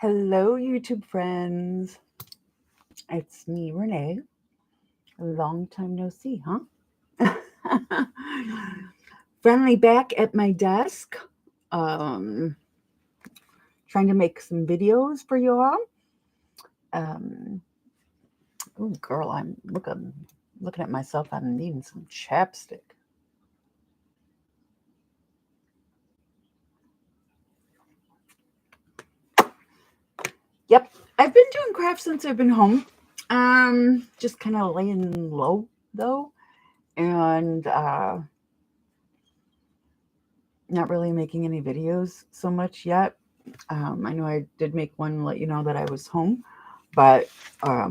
Hello, YouTube friends. It's me, Renee. Long time no see, huh? Finally back at my desk, um, trying to make some videos for you all. Um, oh, girl, I'm looking at myself. I'm needing some chapstick. Yep, I've been doing crafts since I've been home. Just kind of laying low though, and not really making any videos so much yet. I know I did make one to let you know that I was home, but I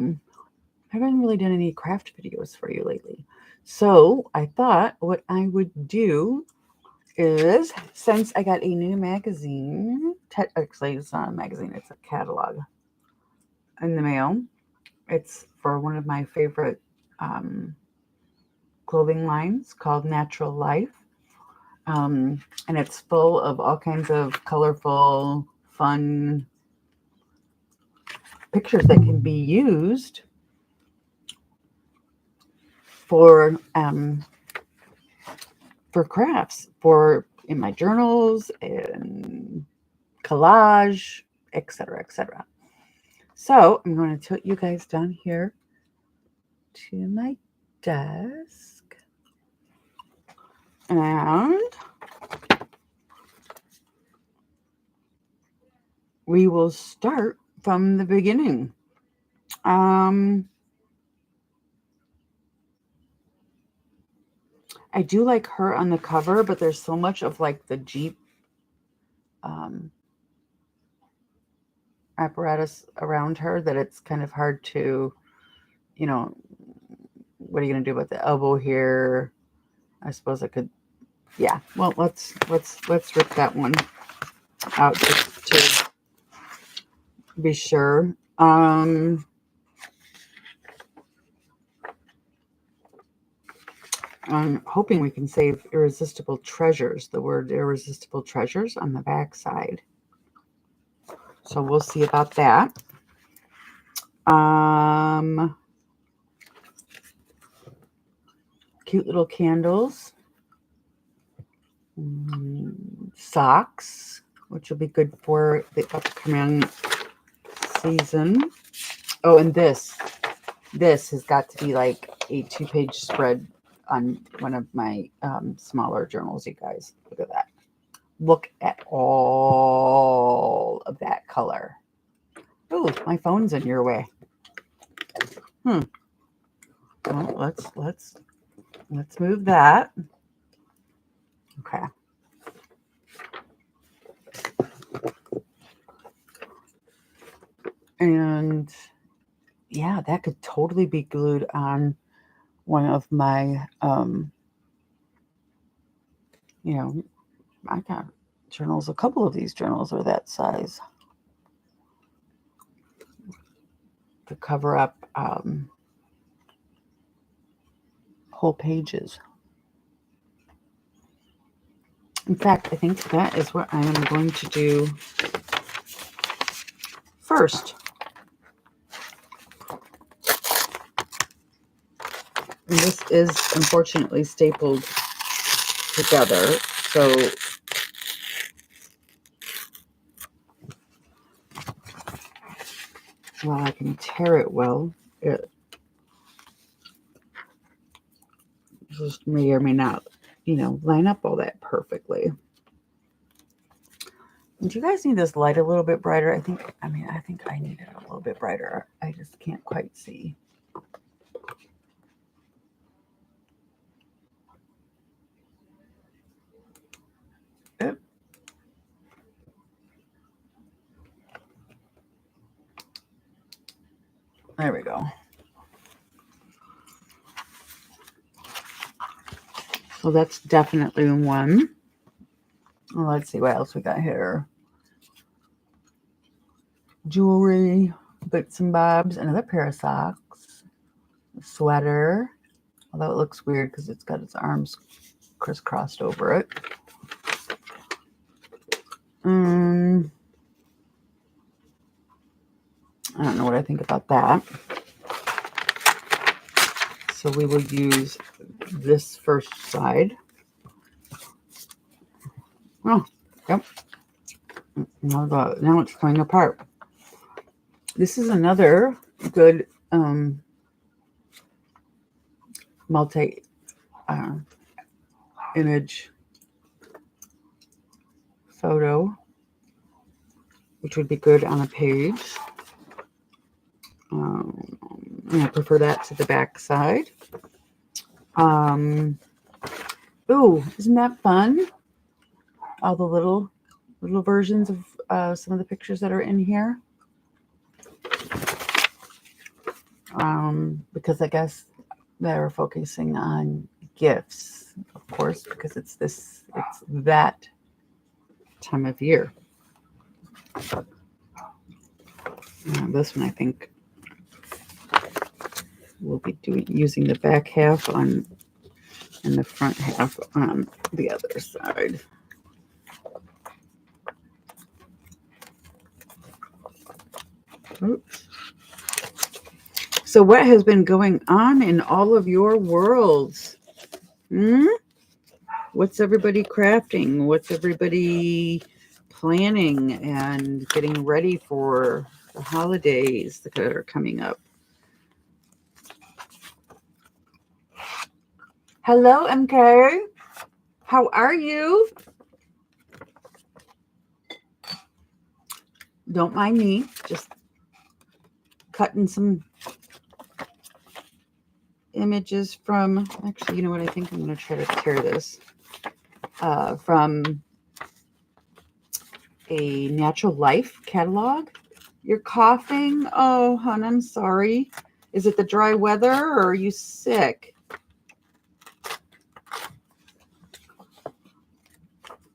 haven't really done any craft videos for you lately. So I thought what I would do is, since I got a new magazine, actually it's not a magazine, it's a catalog in the mail. It's for one of my favorite um, clothing lines called Natural Life. Um, and it's full of all kinds of colorful, fun pictures that can be used for crafts, for in my journals and collage, etc., etc. So I'm going to put you guys down here to my desk, and we will start from the beginning. Um, I do like her on the cover, but there's so much of like the Jeep um, apparatus around her that it's kind of hard to, you know, what are you going to do with the elbow here? I suppose I could, yeah. Well, let's rip that one out just to be sure. I'm hoping we can save irresistible treasures, the word irresistible treasures on the back side. So we'll see about that. Cute little candles. Socks, which will be good for the upcoming season. Oh, and this has got to be like a 2-page spread on one of my smaller journals, you guys. Look at that. Look at all of that color. Oh, my phone's in your way. Well, let's move that. Okay. And yeah, that could totally be glued on one of my you know, I got journals, a couple of these journals are that size to cover up whole pages. In fact, I think that is what I am going to do first. And this is unfortunately stapled together, so while I can tear it well, it just may or may not, line up all that perfectly. Do you guys need this light a little bit brighter? I think I need it a little bit brighter. I just can't quite see. Oop. There we go. So that's definitely one. Well, let's see what else we got here. Jewelry, bits and bobs, another pair of socks, a sweater, although it looks weird because it's got its arms crisscrossed over it. I don't know what I think about that. So we will use this first side. Oh, yep. Now it's coming apart. This is another good multi image photo, which would be good on a page. I prefer that to the back side. Ooh, isn't that fun? All the little versions of some of the pictures that are in here. Because I guess they're focusing on gifts, of course, because it's that time of year. This one, I think, we'll be using the back half on and the front half on the other side. Oops. So what has been going on in all of your worlds? What's everybody crafting? What's everybody planning and getting ready for the holidays that are coming up? Hello, MK. How are you? Don't mind me, just cutting some images from, actually, you know what, I think I'm going to try to tear this from a Natural Life catalog. You're coughing? Oh, hon, I'm sorry. Is it the dry weather or are you sick?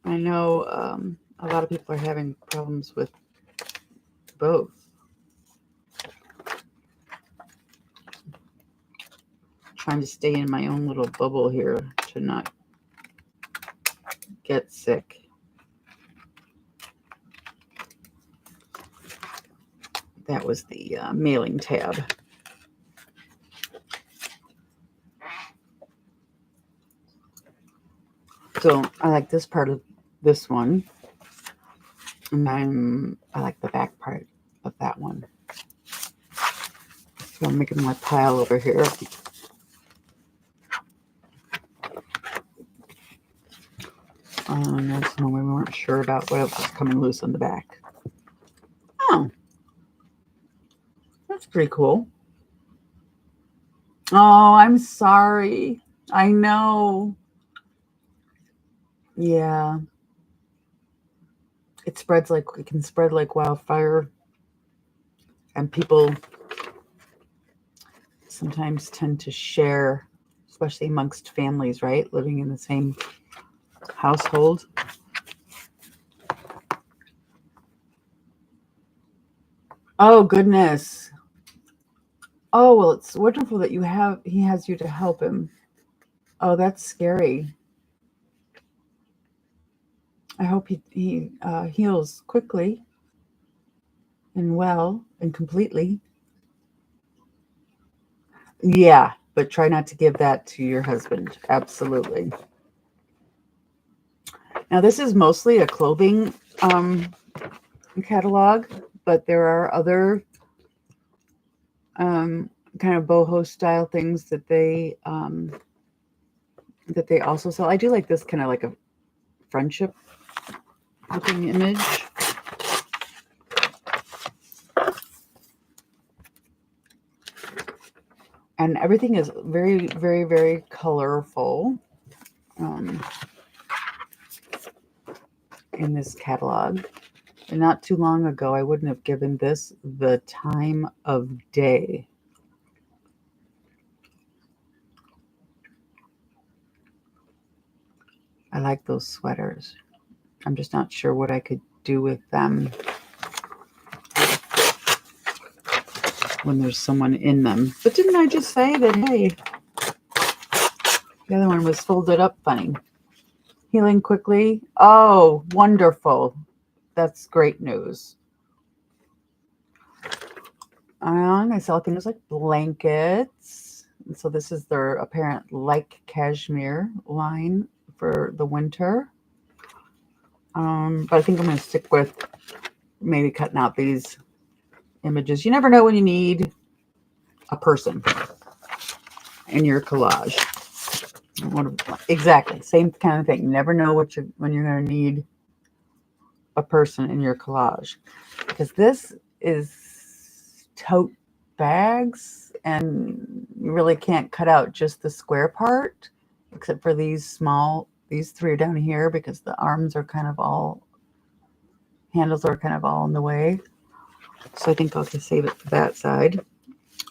I know a lot of people are having problems with both. Trying to stay in my own little bubble here to not get sick. That was the mailing tab. So I like this part of this one. And then I like the back part of that one. So I'm making my pile over here. That's one we weren't sure about what else was coming loose on the back. Oh, that's pretty cool. Oh, I'm sorry. I know. Yeah. It can spread like wildfire. And people sometimes tend to share, especially amongst families, right? Living in the same household. Oh, goodness. Oh, well, it's wonderful that he has you to help him. Oh, that's scary. I hope he heals quickly and well and completely. Yeah, but try not to give that to your husband. Absolutely. Now, this is mostly a clothing catalog, but there are other kind of boho style things that they also sell. I do like this kind of like a friendship looking image. And everything is very, very, very colorful in this catalog. And not too long ago, I wouldn't have given this the time of day. I like those sweaters. I'm just not sure what I could do with them when there's someone in them. But didn't I just say that, hey, the other one was folded up funny. Healing quickly. Oh, wonderful. That's great news. I sell things like blankets. And so this is their apparent like cashmere line for the winter. But I think I'm going to stick with maybe cutting out these images. You never know when you need a person in your collage. Exactly, same kind of thing. You never know when you're going to need a person in your collage, because this is tote bags, and you really can't cut out just the square part, except for these three are down here because the arms are kind of all, handles are kind of all in the way. So I think I'll just save it for that side.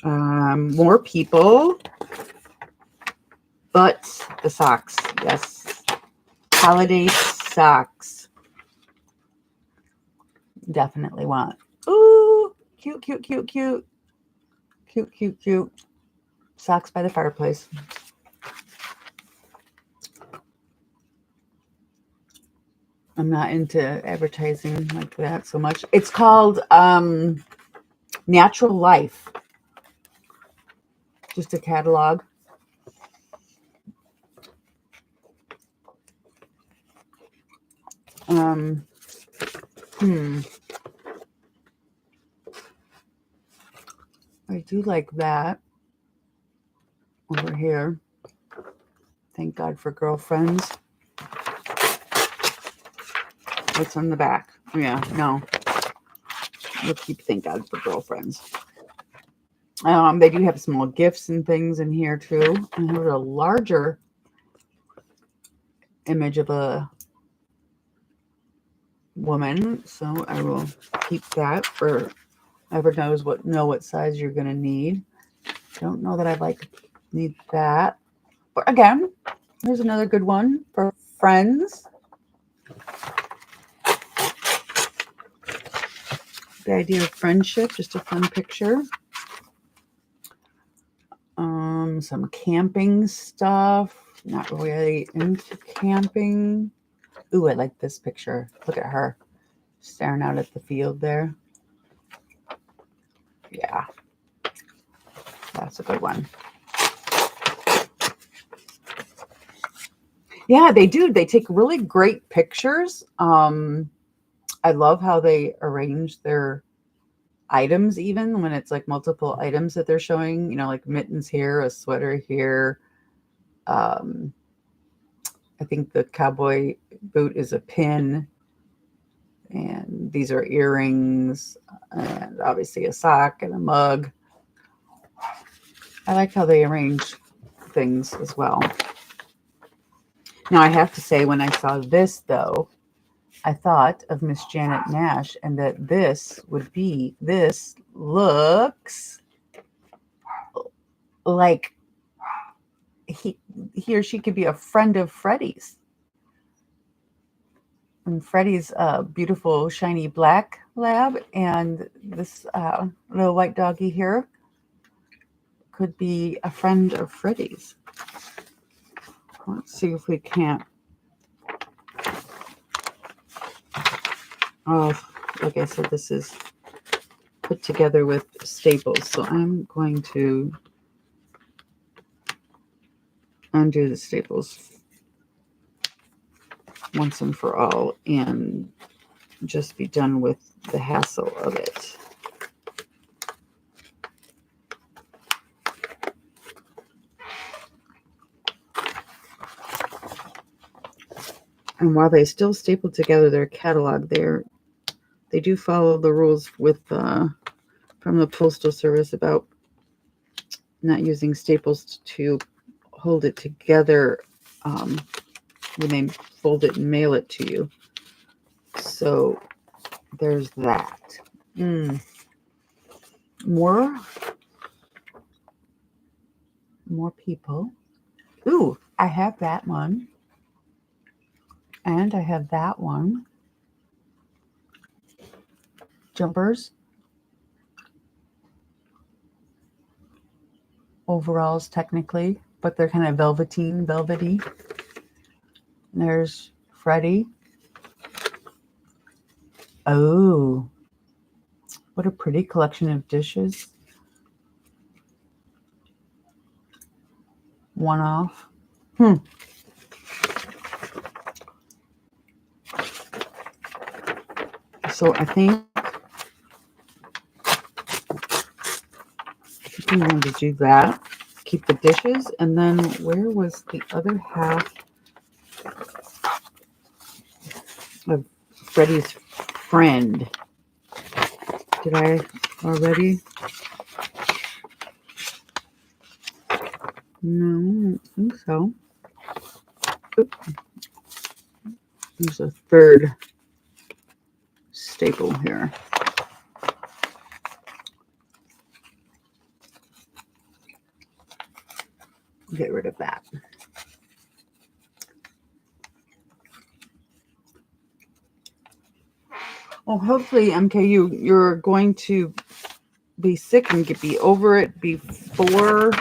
More people, but the socks, yes, holiday socks. Definitely want. Ooh, cute, cute, cute, cute. Cute, cute, cute. Socks by the fireplace. I'm not into advertising like that so much. It's called Natural Life. Just a catalog. I do like that over here. Thank God for girlfriends. What's on the back? Yeah, no. We'll keep thank God for girlfriends. They do have small gifts and things in here too. And here's a larger image of a woman, so I will keep that for whoever know what size you're gonna need. Don't know that I'd need that, but again, here's another good one for friends. The idea of friendship, just a fun picture. Some camping stuff. Not really into camping. Ooh, I like this picture. Look at her staring out at the field there. Yeah, that's a good one. Yeah, they do. They take really great pictures. I love how they arrange their items, even when it's like multiple items that they're showing, like mittens here, a sweater here. I think the cowboy boot is a pin, and these are earrings, and obviously a sock and a mug. I like how they arrange things as well. Now, I have to say, when I saw this, though, I thought of Miss Janet Nash, and that this looks like he or she could be a friend of Freddie's. And Freddie's a beautiful, shiny black lab, and this little white doggy here could be a friend of Freddie's. Let's see if we can't. Oh, like I said, this is put together with staples, so I'm going to undo the staples once and for all and just be done with the hassle of it. And while they still staple together their catalog, they do follow the rules with from the Postal Service about not using staples to hold it together when they fold it and mail it to you. So there's that. More people. Ooh, I have that one. And I have that one. Jumpers. Overalls, technically, but they're kind of velvety. And there's Freddie. Oh, what a pretty collection of dishes. one off. So I think I'm going to do that. Keep the dishes. And then where was the other half of Freddie's friend? Did I already? No, I don't think so. Oops. There's a third staple here. Get rid of that. Well, hopefully, MKU, you're going to be sick and be over it before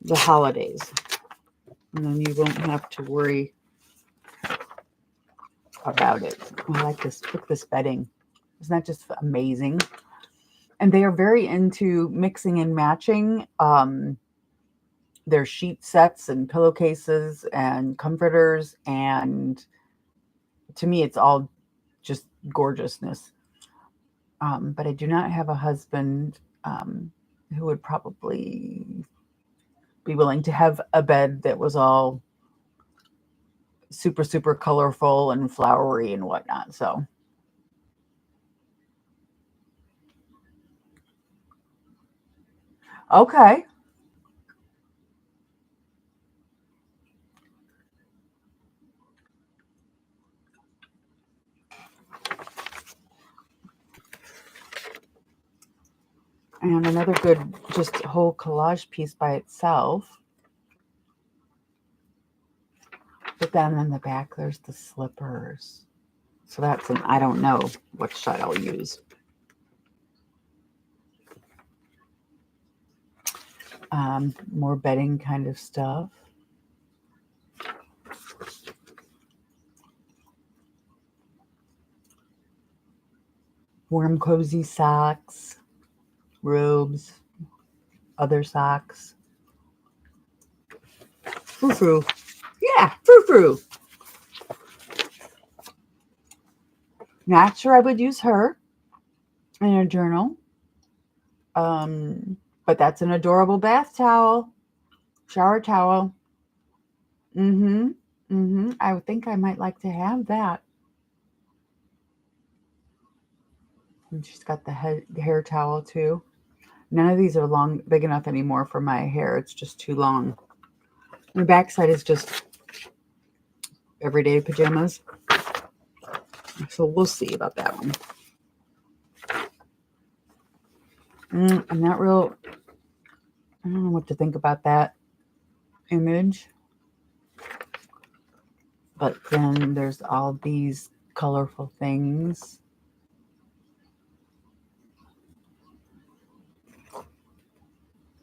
the holidays. And then you won't have to worry about it. I like this. Look at this bedding. Isn't that just amazing? And they are very into mixing and matching their sheet sets and pillowcases and comforters. And to me, it's all just gorgeousness. But I do not have a husband who would probably be willing to have a bed that was all super, super colorful and flowery and whatnot. So, okay. And another good, just whole collage piece by itself. But then in the back, there's the slippers. So that's an, I don't know what shot I'll use. More bedding kind of stuff. Warm, cozy socks, robes, other socks. Frou-frou. Yeah, frou-frou. Not sure I would use her in a journal. But that's an adorable bath towel, shower towel. I would think I might like to have that. And she's got the hair towel too. None of these are big enough anymore for my hair. It's just too long. The backside is just everyday pajamas. So we'll see about that one. I'm not real, I don't know what to think about that image. But then there's all these colorful things.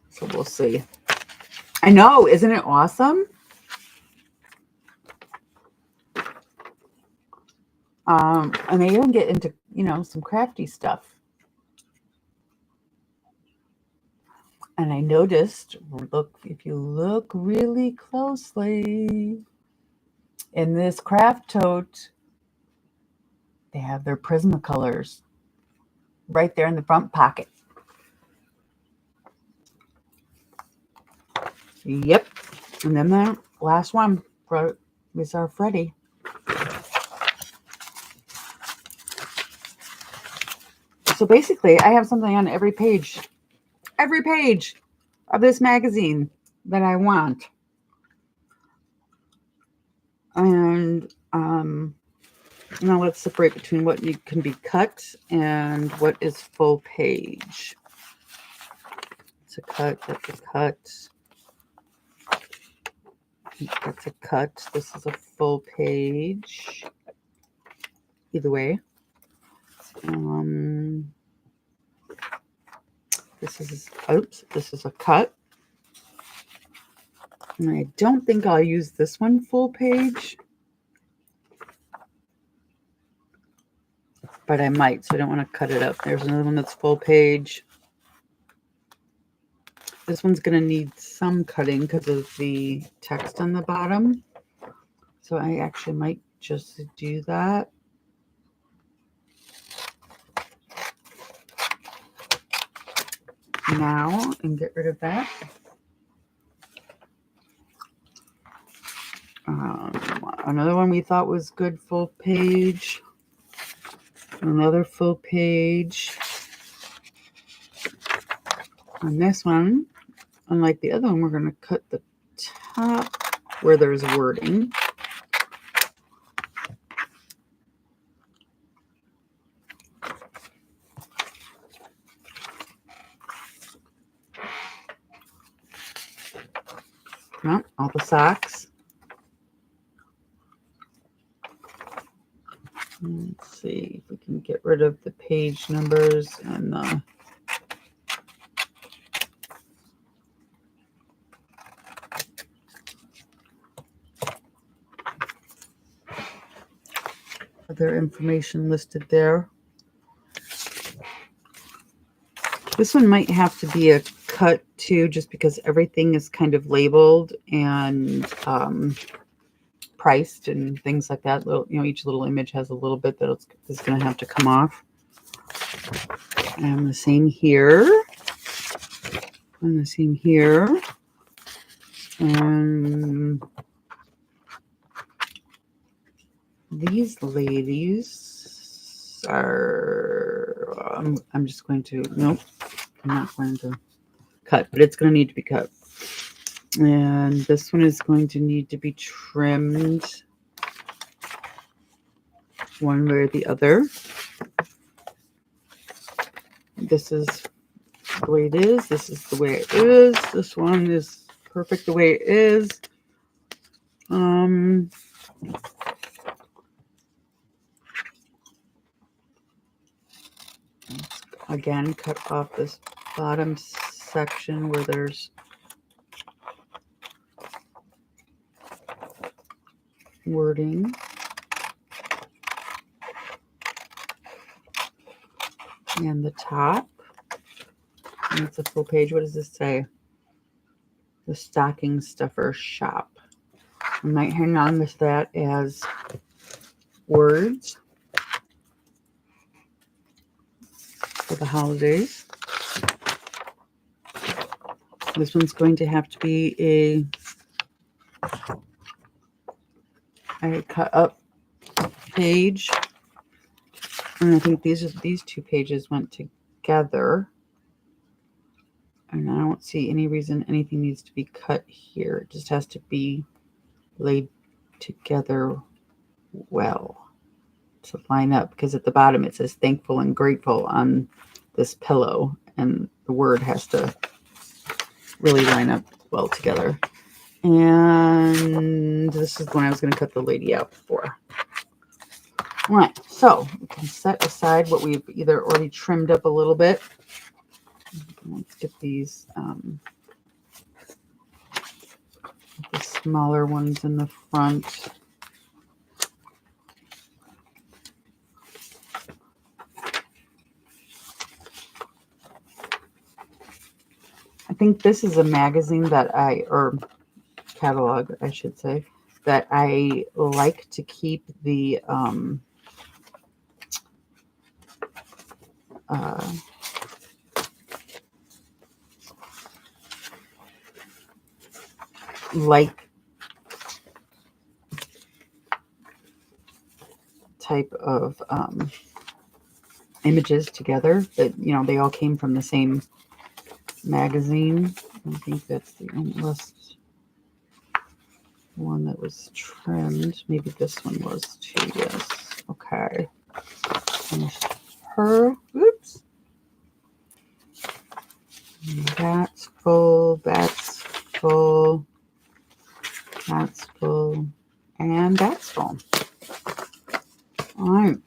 So we'll see. I know, isn't it awesome? And they even get into, some crafty stuff. And I noticed, if you look really closely, in this craft tote, they have their Prismacolors right there in the front pocket. Yep. And then the last one is our Freddie. So basically, I have something on every page of this magazine that I want. And now let's separate between what can be cut and what is full page. It's a cut, that's a cut. That's a cut. This is a full page. Either way. This is a cut. And I don't think I'll use this one full page. But I might, so I don't want to cut it up. There's another one that's full page. This one's going to need some cutting because of the text on the bottom. So I actually might just do that. Now and get rid of that. Another one we thought was good, full page. Another full page. On this one, unlike the other one, we're going to cut the top where there's wording. No, all the socks. Let's see if we can get rid of the page numbers and the other information listed there. This one might have to be a cut too, just because everything is kind of labeled and priced and things like that. Little, each little image has a little bit that is going to have to come off. And the same here. And the same here. And these ladies are, I'm just going to, nope, I'm not going to cut, but it's going to need to be cut. And this one is going to need to be trimmed one way or the other. This is the way it is. This is the way it is. This one is perfect the way it is. Again, cut off this bottom section where there's wording. And the top. And it's a full page. What does this say? The Stocking Stuffer Shop. I might hang on with that as words for the holidays. This one's going to have to be a cut up page. And I think these two pages went together. And I don't see any reason anything needs to be cut here. It just has to be laid together well to line up, because at the bottom it says thankful and grateful on this pillow, and the word has to really line up well together. And this is the one I was going to cut the lady out for. All right, so we can set aside what we've either already trimmed up a little bit. Let's get these the smaller ones in the front. I think this is a magazine that or catalog, I should say, that I like to keep the like type of images together that, they all came from the same magazine. I think that's the last one that was trimmed. Maybe this one was too. Yes. Okay. Finish her. Oops. That's full. That's full. That's full. And that's full. All right.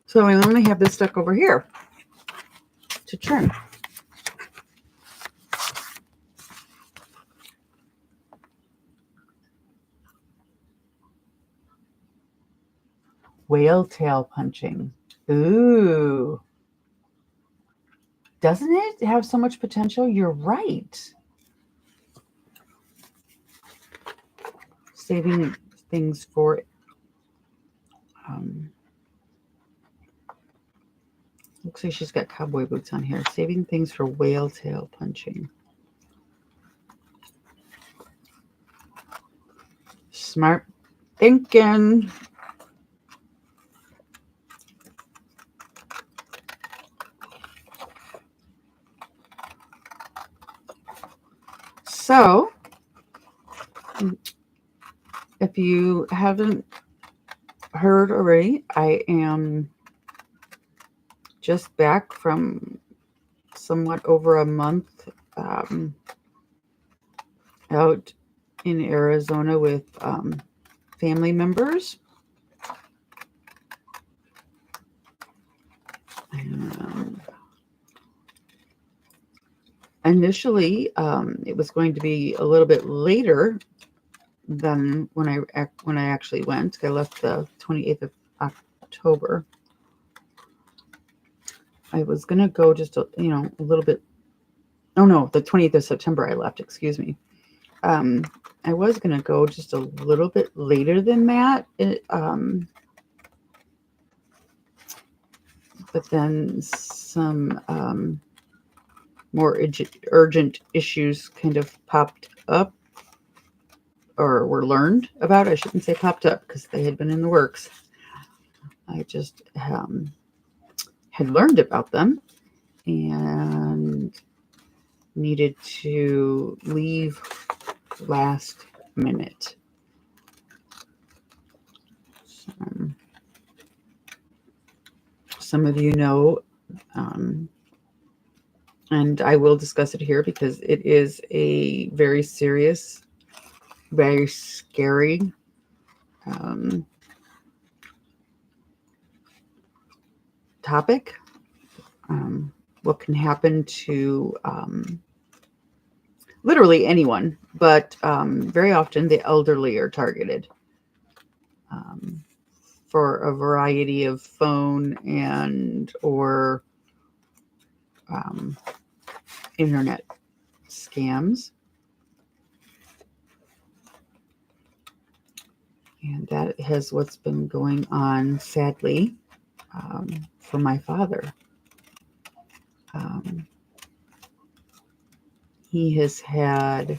So I only have this stuck over here to trim. Whale tail punching. Ooh. Doesn't it have so much potential? You're right. Saving things for looks like she's got cowboy boots on here. Saving things for whale tail punching. Smart thinking. So, if you haven't heard already, I am just back from somewhat over a month out in Arizona with family members. And initially, it was going to be a little bit later than when I actually went. I left the 28th of October. I was gonna go just a little bit. Oh no, the 20th of September I left. Excuse me. I was gonna go just a little bit later than that. But then some more urgent issues kind of popped up, or were learned about. I shouldn't say popped up because they had been in the works. I just had learned about them and needed to leave last minute. Some of you know, and I will discuss it here because it is a very serious, very scary topic. What can happen to literally anyone, but very often the elderly are targeted for a variety of phone and or internet scams. And that has what's been going on, sadly, for my father. He has had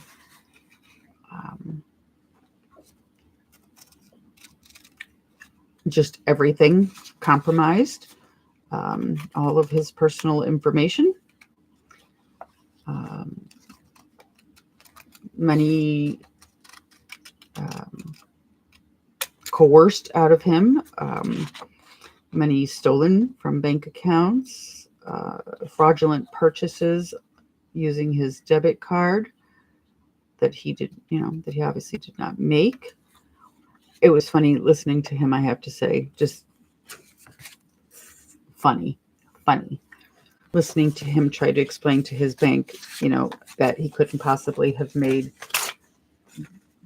just everything compromised, all of his personal information, money coerced out of him, money stolen from bank accounts, fraudulent purchases using his debit card that he obviously did not make. It was funny listening to him, I have to say, just funny. Listening to him try to explain to his bank, that he couldn't possibly have made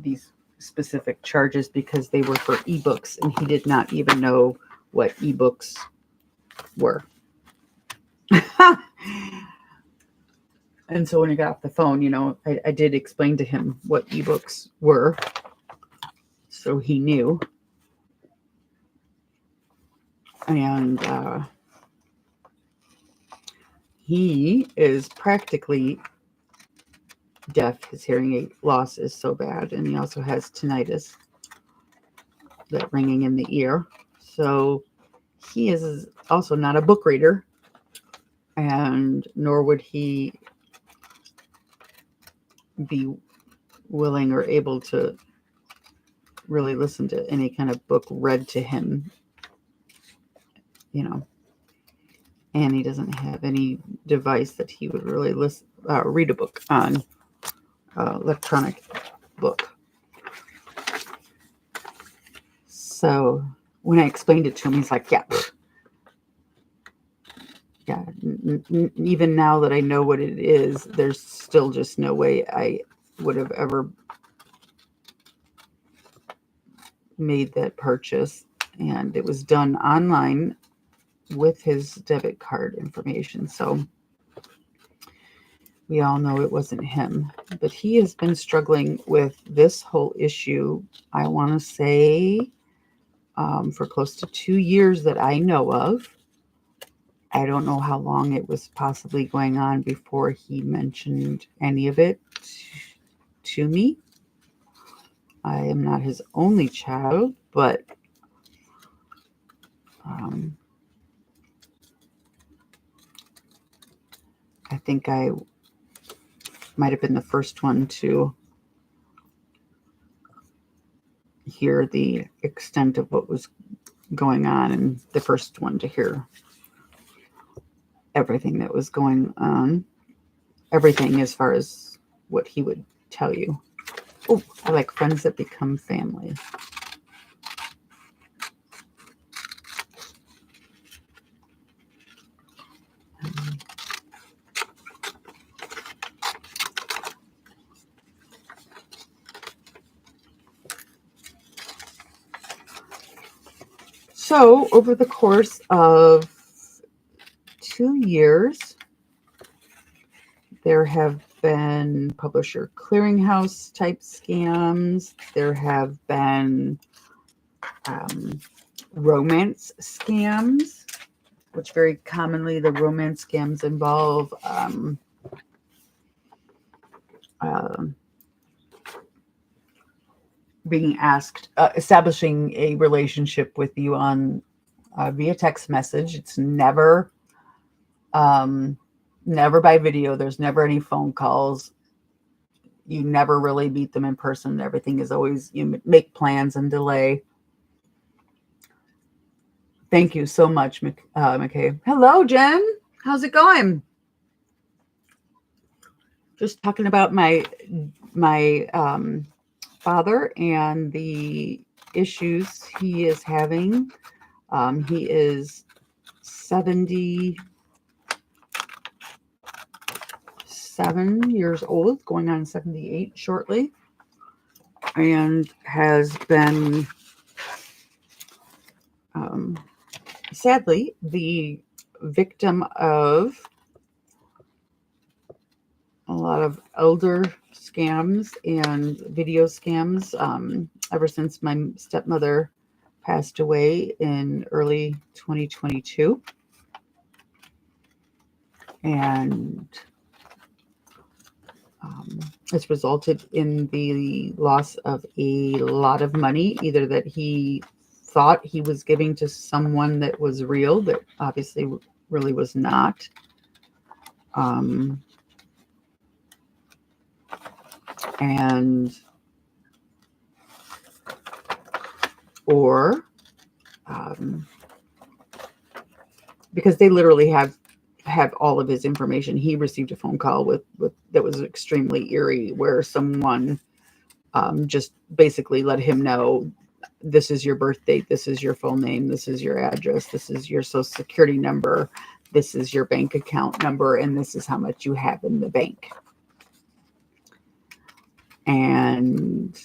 these specific charges because they were for ebooks, and he did not even know what ebooks were. And so when he got off the phone, I did explain to him what ebooks were, so he knew. And he is practically deaf. His hearing aid loss is so bad, and he also has tinnitus, that ringing in the ear. So he is also not a book reader, and nor would he be willing or able to really listen to any kind of book read to him, and he doesn't have any device that he would really read a book on, electronic book. So when I explained it to him, he's like, yeah, even now that I know what it is, there's still just no way I would have ever made that purchase. And it was done online with his debit card information. So we all know it wasn't him. But he has been struggling with this whole issue, I want to say, for close to 2 years that I know of. I don't know how long it was possibly going on before he mentioned any of it to me. I am not his only child, but I think I might have been the first one to hear the extent of what was going on, and the first one to hear everything that was going on. Everything as far as what he would tell you. Oh, I like friends that become family. So, over the course of 2 years, there have been publisher clearinghouse type scams. There have been romance scams, which very commonly the romance scams involve being asked, establishing a relationship with you on via text message. It's never by video. There's never any phone calls. You never really meet them in person. Everything is always, you make plans and delay. Thank you so much, McKay. Hello, Jen. How's it going? Just talking about my father and the issues he is having. He is 77 years old, going on 78 shortly, and has been sadly the victim of a lot of elder scams and video scams ever since my stepmother passed away in early 2022. And it's resulted in the loss of a lot of money, either that he thought he was giving to someone that was real, but obviously really was not. Or because they literally have all of his information. He received a phone call with that was extremely eerie, where someone just basically let him know, this is your birth date, this is your full name, this is your address, this is your social security number, this is your bank account number, and this is how much you have in the bank. And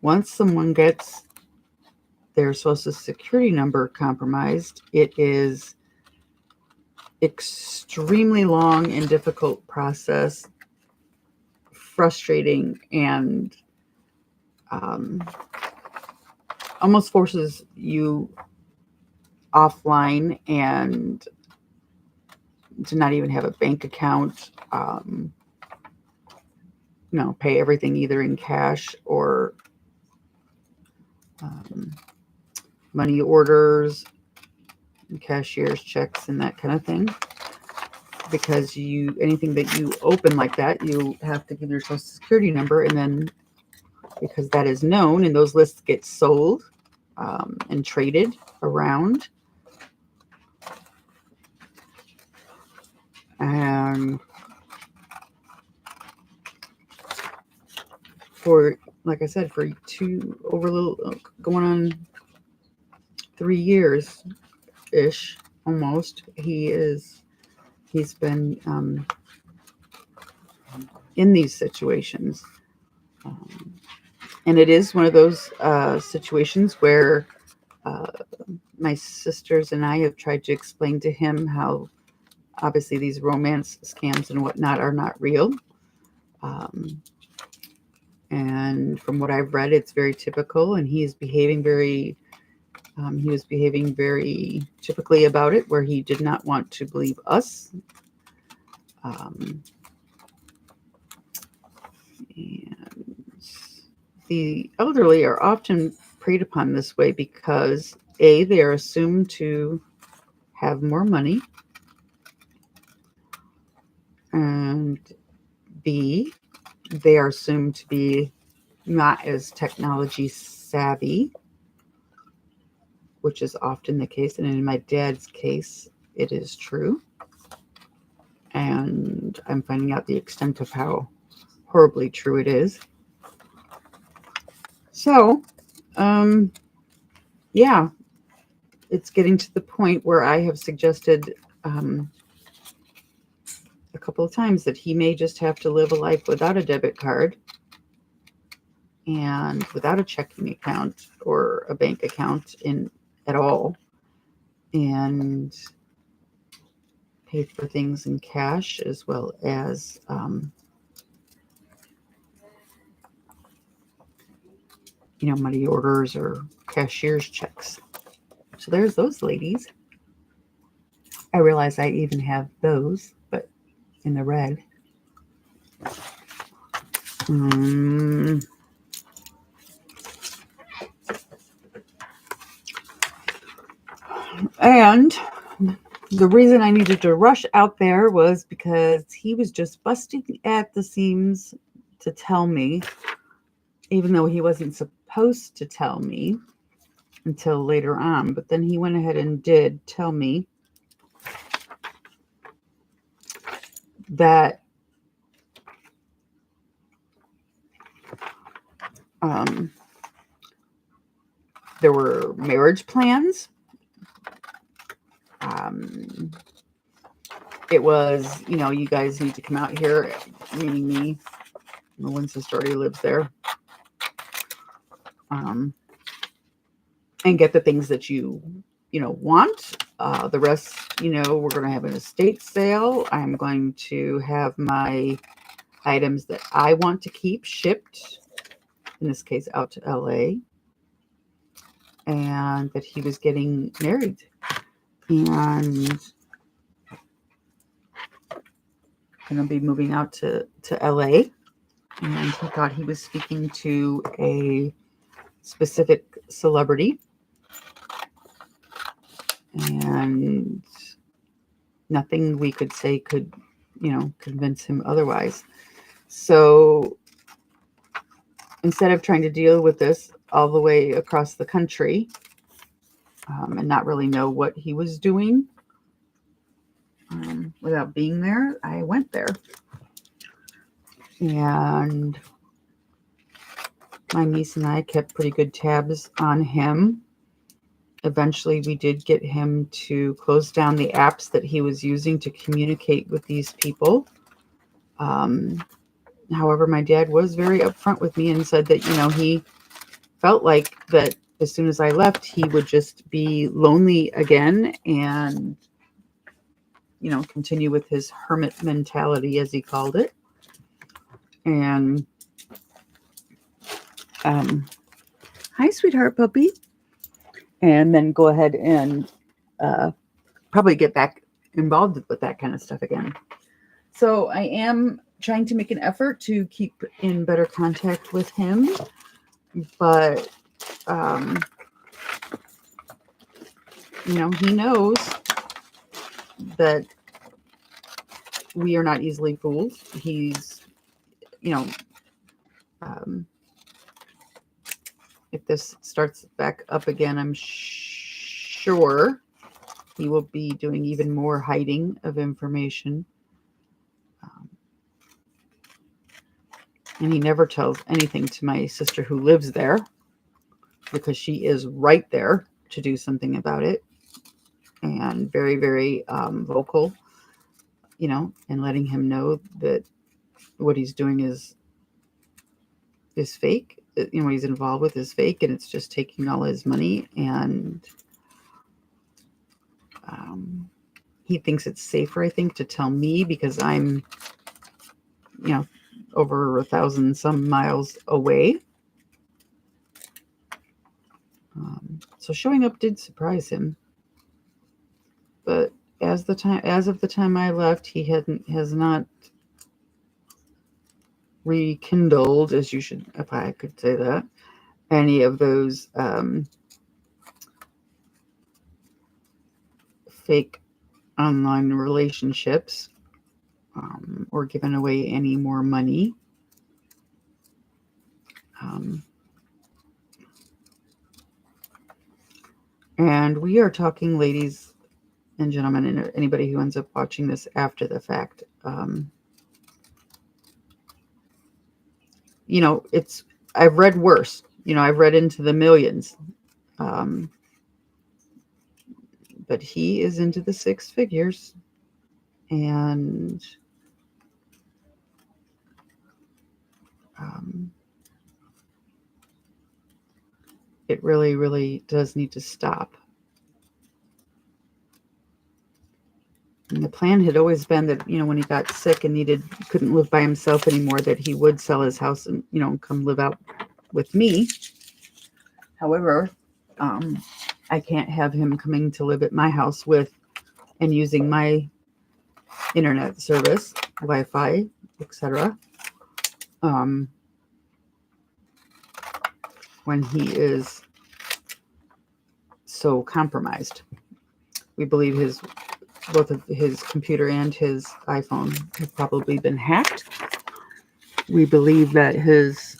once someone gets their social security number compromised, it is extremely long and difficult process, frustrating, and almost forces you offline and to not even have a bank account. Pay everything either in cash or money orders, cashier's checks, and that kind of thing. Because anything that you open like that, you have to give your social security number, and then because that is known, and those lists get sold and traded around. And for, like I said, for going on 3 years ish, almost, he's been in these situations. And it is one of those situations where my sisters and I have tried to explain to him how obviously these romance scams and whatnot are not real. And from what I've read, it's very typical, and he was behaving very typically about it, where he did not want to believe us. And the elderly are often preyed upon this way because A, they are assumed to have more money, and B, they are assumed to be not as technology savvy, which is often the case. And in my dad's case, it is true. And I'm finding out the extent of how horribly true it is. So, yeah, it's getting to the point where I have suggested a couple of times that he may just have to live a life without a debit card and without a checking account or a bank account at all, and pay for things in cash as well as money orders or cashier's checks. So there's those ladies. I realize I even have those, but in the red. And the reason I needed to rush out there was because he was just busting at the seams to tell me, even though he wasn't supposed to tell me until later on. But then he went ahead and did tell me that there were marriage plans. It was, you guys need to come out here, meaning me. My sister already lives there. And get the things that you want. The rest, we're going to have an estate sale. I'm going to have my items that I want to keep shipped, in this case, out to LA. And that he was getting married. And going to be moving out to LA. And he thought he was speaking to a specific celebrity. And nothing we could say could, convince him otherwise. So instead of trying to deal with this all the way across the country and not really know what he was doing without being there, I went there. And my niece and I kept pretty good tabs on him. Eventually, we did get him to close down the apps that he was using to communicate with these people. However, my dad was very upfront with me and said that, he felt like that as soon as I left, he would just be lonely again and, continue with his hermit mentality, as he called it. And, hi, sweetheart puppy. And then go ahead and probably get back involved with that kind of stuff again. So I am trying to make an effort to keep in better contact with him. But, he knows that we are not easily fooled. He's, if this starts back up again, I'm sure he will be doing even more hiding of information. And he never tells anything to my sister who lives there because she is right there to do something about it. And very, very vocal, and letting him know that what he's doing is fake. What he's involved with is fake, and it's just taking all his money. And he thinks it's safer, I think, to tell me because I'm, over 1,000 some miles away. So showing up did surprise him, but as of the time I left, he has not rekindled, as you should, if I could say that, any of those fake online relationships, or given away any more money. And we are talking, ladies and gentlemen, and anybody who ends up watching this after the fact. I've read worse. I've read into the millions. But he is into the six figures. And it really, really does need to stop. And the plan had always been that, when he got sick and couldn't live by himself anymore, that he would sell his house and, come live out with me. However, I can't have him coming to live at my house and using my internet service, Wi-Fi, etc. When he is so compromised. We believe both of his computer and his iPhone have probably been hacked. We believe that his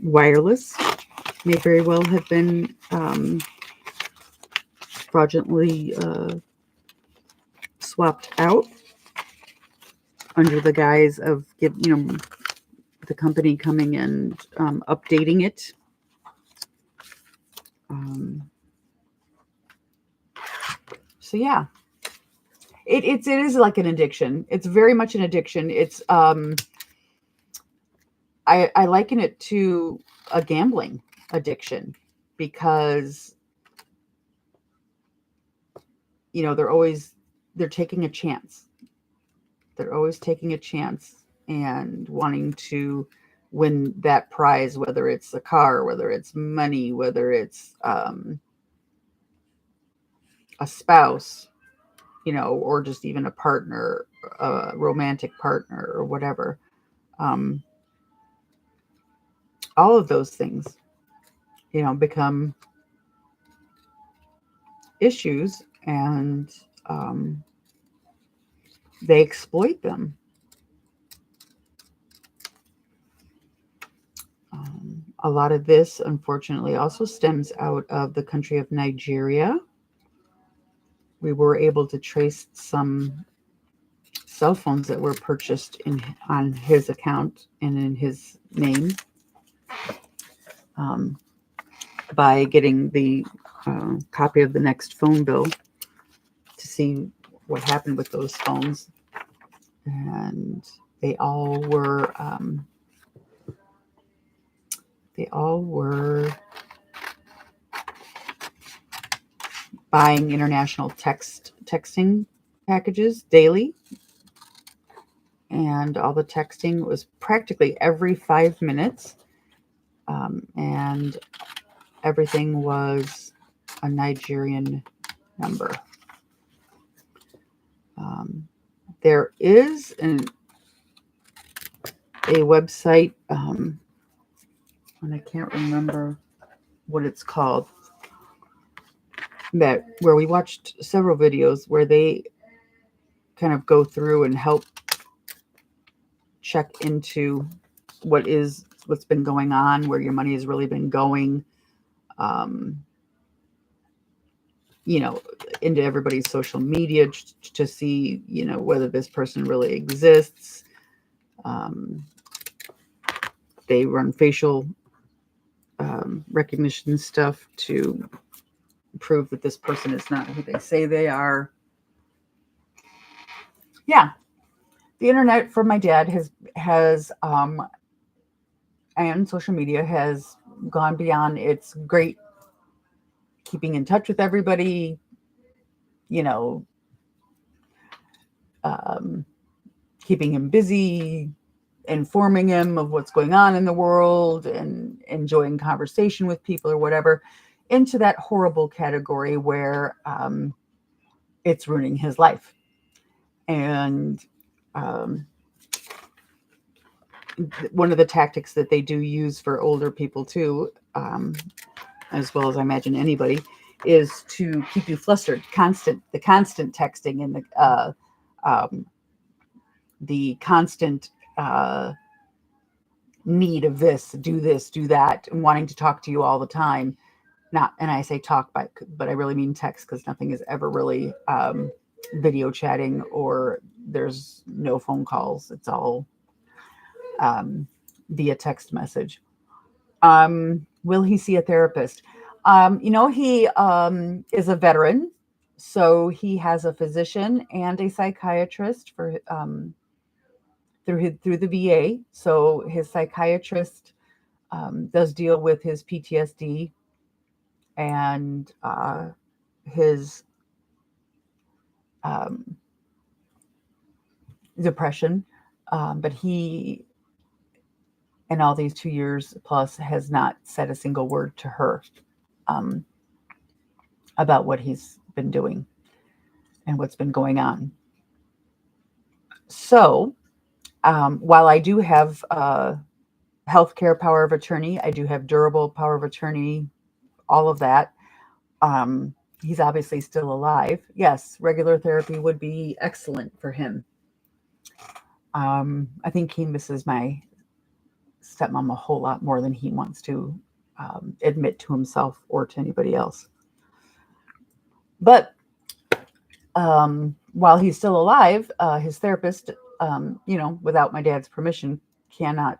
wireless may very well have been fraudulently swapped out under the guise of the company coming and updating it. So yeah, it is like an addiction. It's very much an addiction. It's I liken it to a gambling addiction because they're taking a chance. They're always taking a chance and wanting to win that prize, whether it's a car, whether it's money, whether it's a spouse, or just even a partner, a romantic partner or whatever. All of those things, become issues, and they exploit them. A lot of this, unfortunately, also stems out of the country of Nigeria. We were able to trace some cell phones that were purchased on his account and in his name by getting the copy of the next phone bill to see what happened with those phones. And they all were buying international texting packages daily. And all the texting was practically every 5 minutes. And everything was a Nigerian number. There is a website, and I can't remember what it's called, where we watched several videos where they kind of go through and help check into what's been going on, where your money has really been going, into everybody's social media to see, whether this person really exists. They run facial recognition stuff to prove that this person is not who they say they are. Yeah. The internet for my dad has and social media has gone beyond its great keeping in touch with everybody, you know, um, keeping him busy, informing him of what's going on in the world, and enjoying conversation with people or whatever, into that horrible category where it's ruining his life. And um, one of the tactics that they do use for older people too, as well as I imagine anybody, is to keep you flustered, the constant texting, and um, the constant need of this, do that, and wanting to talk to you all the time. Not, and I say talk, but I really mean text, because nothing is ever really video chatting, or there's no phone calls. It's all via text message. Will he see a therapist? He is a veteran, so he has a physician and a psychiatrist for through the VA. So his psychiatrist does deal with his PTSD and his um, depression, but he, in all these 2 years plus, has not said a single word to her um, about what he's been doing and what's been going on. So, while I do have healthcare power of attorney, I do have durable power of attorney, all of that. He's obviously still alive. Yes, regular therapy would be excellent for him. I think he misses my stepmom a whole lot more than he wants to admit to himself or to anybody else. But while he's still alive, his therapist, without my dad's permission, cannot,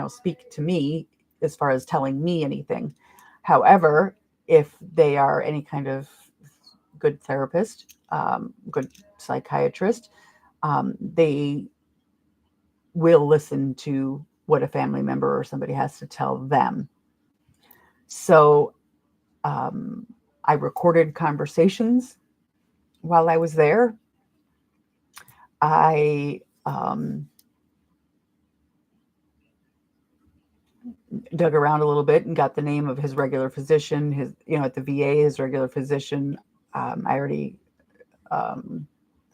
speak to me as far as telling me anything. However, if they are any kind of good therapist, good psychiatrist, they will listen to what a family member or somebody has to tell them. So I recorded conversations while I was there. I dug around a little bit and got the name of his regular physician, at the VA, his regular physician. I already,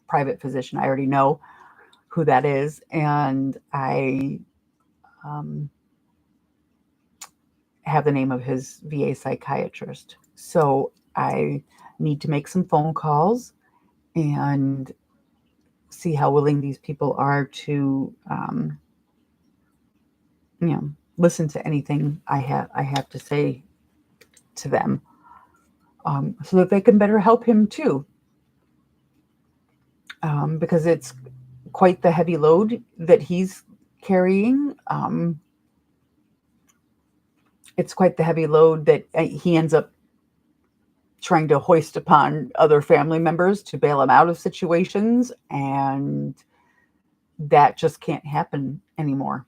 private physician, I already know who that is. And I have the name of his VA psychiatrist. So I need to make some phone calls and see how willing these people are to, listen to anything I have to say to them, so that they can better help him too. Because it's quite the heavy load that he's carrying. It's quite the heavy load that he ends up trying to hoist upon other family members to bail him out of situations, and that just can't happen anymore.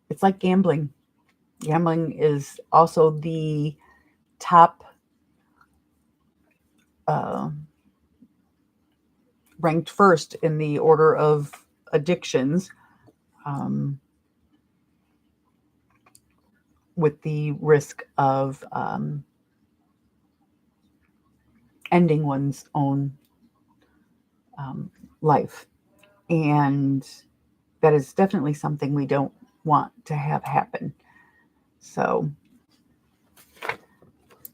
It's like gambling. Gambling is also the top ranked first in the order of addictions, with the risk of ending one's own life. And that is definitely something we don't want to have happen. So,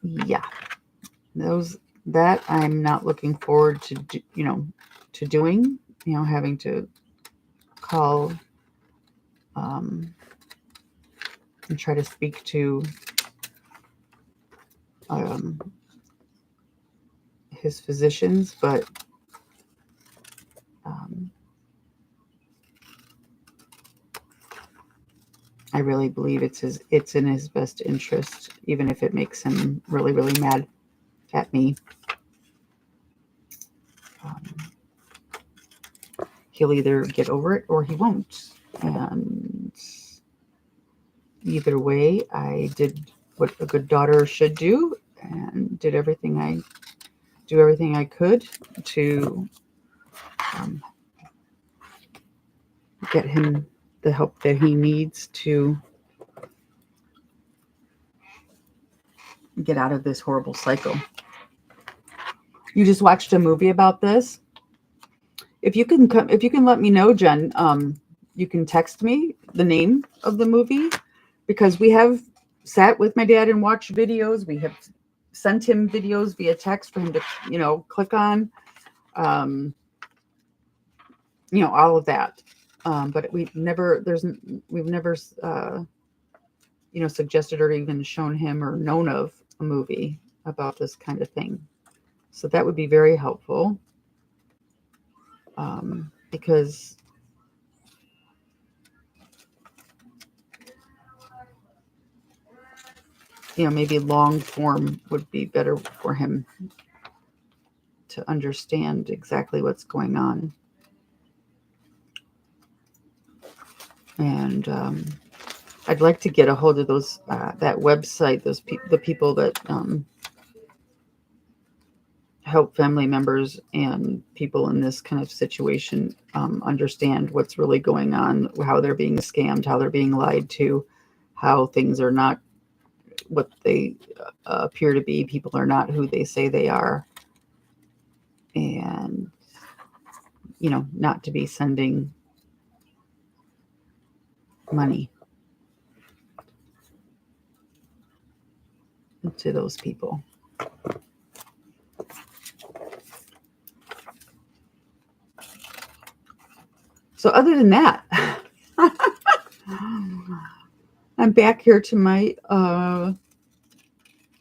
yeah, that I'm not looking forward to, to doing, having to call and try to speak to his physicians, but I really believe it's in his best interest, even if it makes him really, really mad at me. He'll either get over it or he won't. And either way, I did what a good daughter should do and did everything I do everything I could to get him the help that he needs to get out of this horrible cycle. You just watched a movie about this. If you can let me know, Jen, you can text me the name of the movie, because we have sat with my dad and watched videos. We have sent him videos via text for him to, click on, all of that. But we've never, suggested or even shown him or known of a movie about this kind of thing. So that would be very helpful, because maybe long form would be better for him to understand exactly what's going on. And I'd like to get a hold of those that website, the people that help family members and people in this kind of situation understand what's really going on, how they're being scammed, how they're being lied to, how things are not what they appear to be. People are not who they say they are. And, not to be sending money to those people. So other than that, I'm back here to my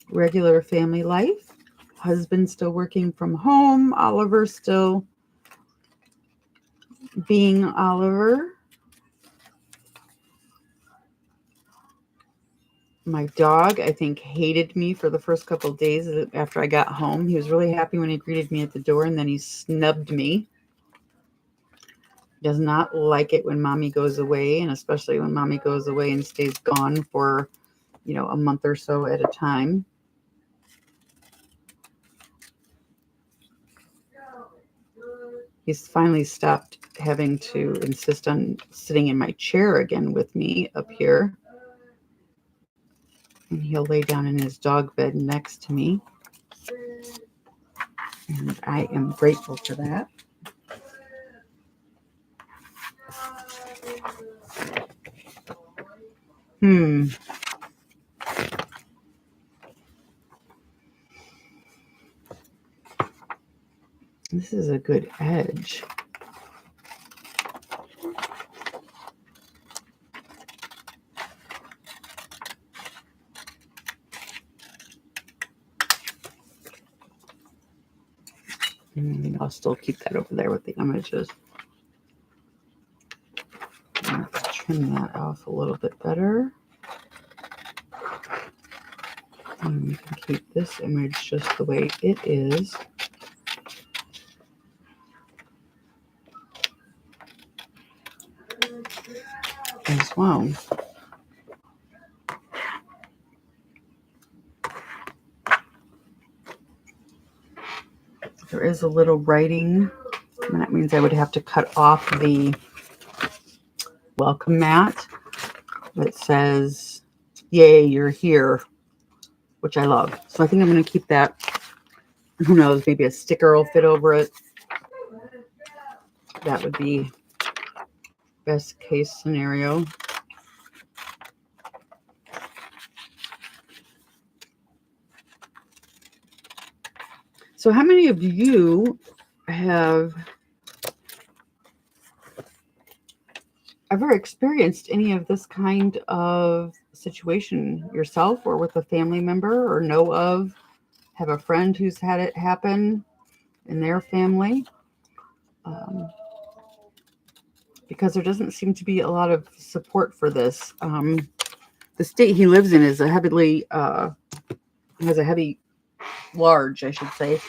regular family life. Husband still working from home. Oliver still being Oliver. My dog, I think, hated me for the first couple of days after I got home. He was really happy when he greeted me at the door, and then he snubbed me. Does not like it when mommy goes away, and especially when mommy goes away and stays gone for, a month or so at a time. He's finally stopped having to insist on sitting in my chair again with me up here. And he'll lay down in his dog bed next to me. And I am grateful for that. This is a good edge. I'll still keep that over there with the images. I'm going to trim that off a little bit better. And we can keep this image just the way it is. As well. There is a little writing, and that means I would have to cut off the welcome mat that says, "Yay, you're here," which I love. So I think I'm going to keep that. Who knows, maybe a sticker will fit over it. That would be best case scenario. So how many of you have ever experienced any of this kind of situation yourself or with a family member, or know of, have a friend who's had it happen in their family? Because there doesn't seem to be a lot of support for this. The state he lives in is a heavily, large, I should say,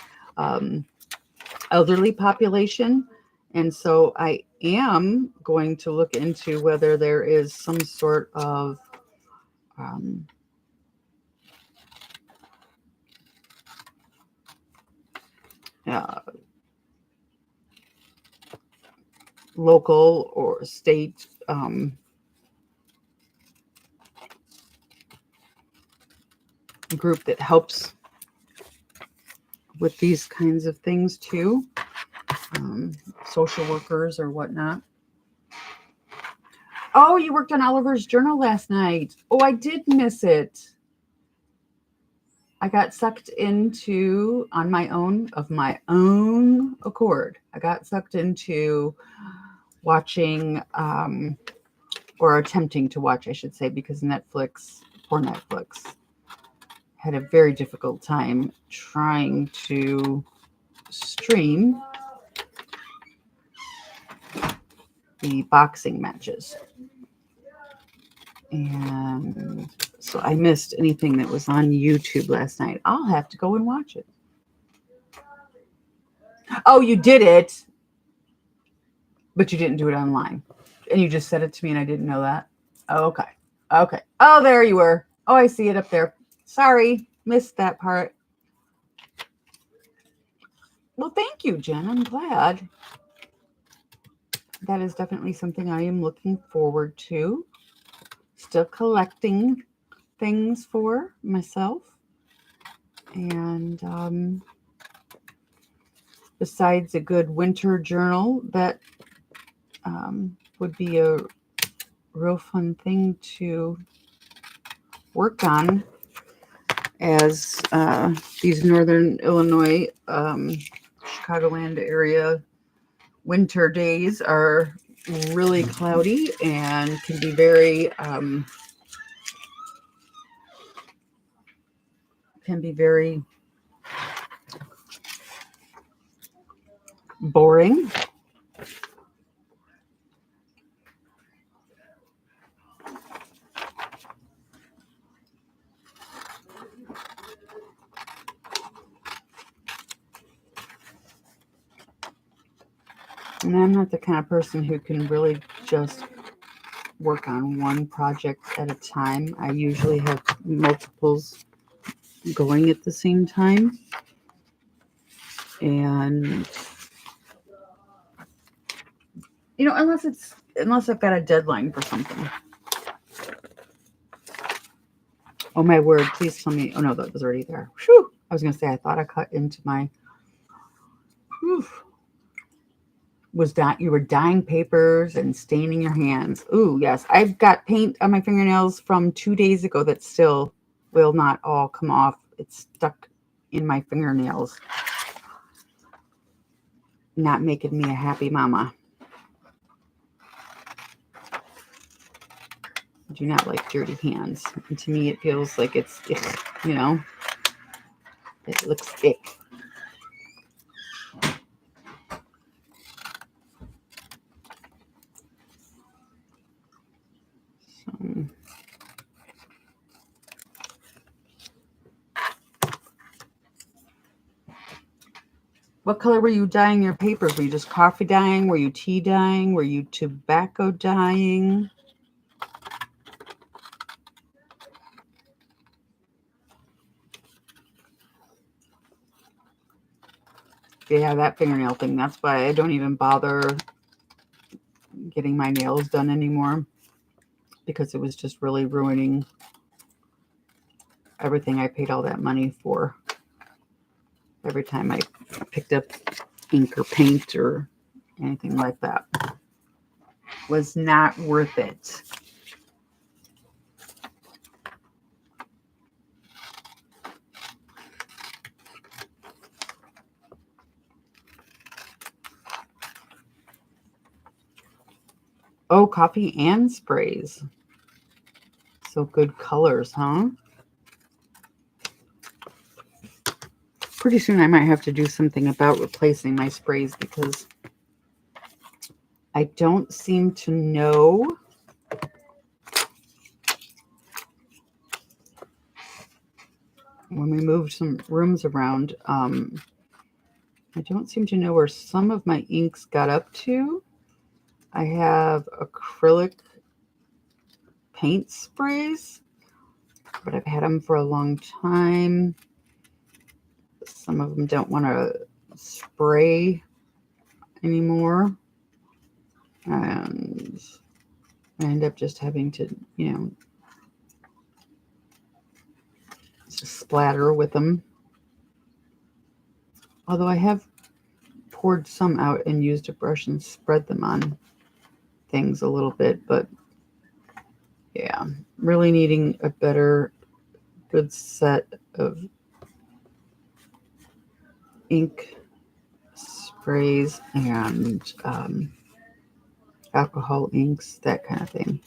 elderly population. And so I am going to look into whether there is some sort of uh, local or state group that helps with these kinds of things too, social workers or whatnot. Oh, you worked on Oliver's journal last night. Oh, I did miss it. I got sucked into, on my own, of my own accord, I got sucked into watching, or attempting to watch, I should say, because poor Netflix, had a very difficult time trying to stream the boxing matches. And so I missed anything that was on YouTube last night. I'll have to go and watch it. Oh, you did it, but you didn't do it online. And you just said it to me and I didn't know that. Oh, okay. Okay. Oh, there you were. Oh, I see it up there. Sorry, missed that part. Well, thank you, Jen. I'm glad. That is definitely something I am looking forward to. Still collecting things for myself. And besides a good winter journal, that would be a real fun thing to work on, as these northern Illinois, Chicagoland area winter days are really cloudy and can be very boring. And I'm not the kind of person who can really just work on one project at a time. I usually have multiples going at the same time. And unless I've got a deadline for something. Oh my word, please tell me. Oh no, that was already there. Whew. I was gonna say I thought I cut into my was that you were dyeing papers and staining your hands. Ooh, yes. I've got paint on my fingernails from 2 days ago that still will not all come off. It's stuck in my fingernails. Not making me a happy mama. I do not like dirty hands. And to me, it feels like it's ick, It looks ick. What color were you dyeing your papers? Were you just coffee dyeing? Were you tea dyeing? Were you tobacco dyeing? Yeah, that fingernail thing. That's why I don't even bother getting my nails done anymore, because it was just really ruining everything I paid all that money for. Every time I picked up ink or paint or anything like that, was not worth it. Oh, coffee and sprays. So good colors, huh? Pretty soon I might have to do something about replacing my sprays, because I don't seem to know when we moved some rooms around. I don't seem to know where some of my inks got up to. I have acrylic paint sprays, but I've had them for a long time. Some of them don't want to spray anymore. And I end up just having to, just splatter with them. Although I have poured some out and used a brush and spread them on things a little bit, but yeah, really needing a better, good set of ink sprays and alcohol inks, that kind of thing.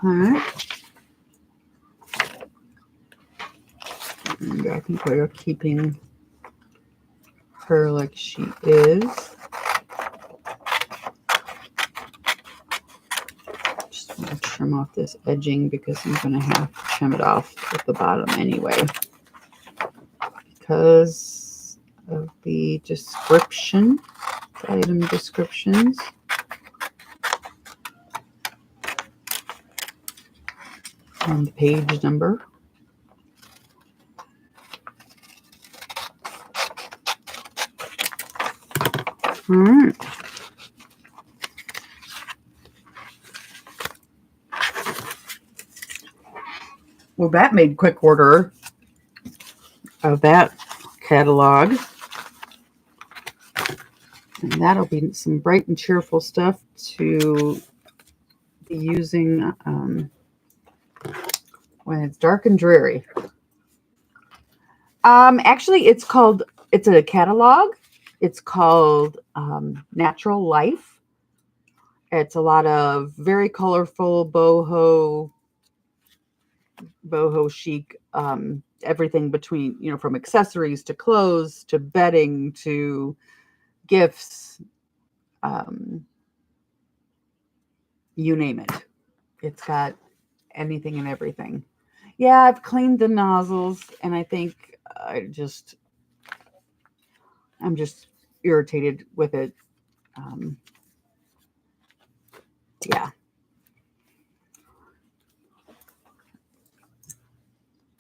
All right. And I think we're keeping her like she is. Just want to trim off this edging because I'm going to have to trim it off at the bottom anyway. Because of the description, the item descriptions. And the page number. All right. Well, that made quick work of that catalog. And that'll be some bright and cheerful stuff to be using when it's dark and dreary. Actually, it's a catalog. It's called Natural Life. It's a lot of very colorful boho chic, everything between, from accessories to clothes to bedding to gifts, you name it. It's got anything and everything. Yeah, I've cleaned the nozzles, and I think I'm just irritated with it. Yeah.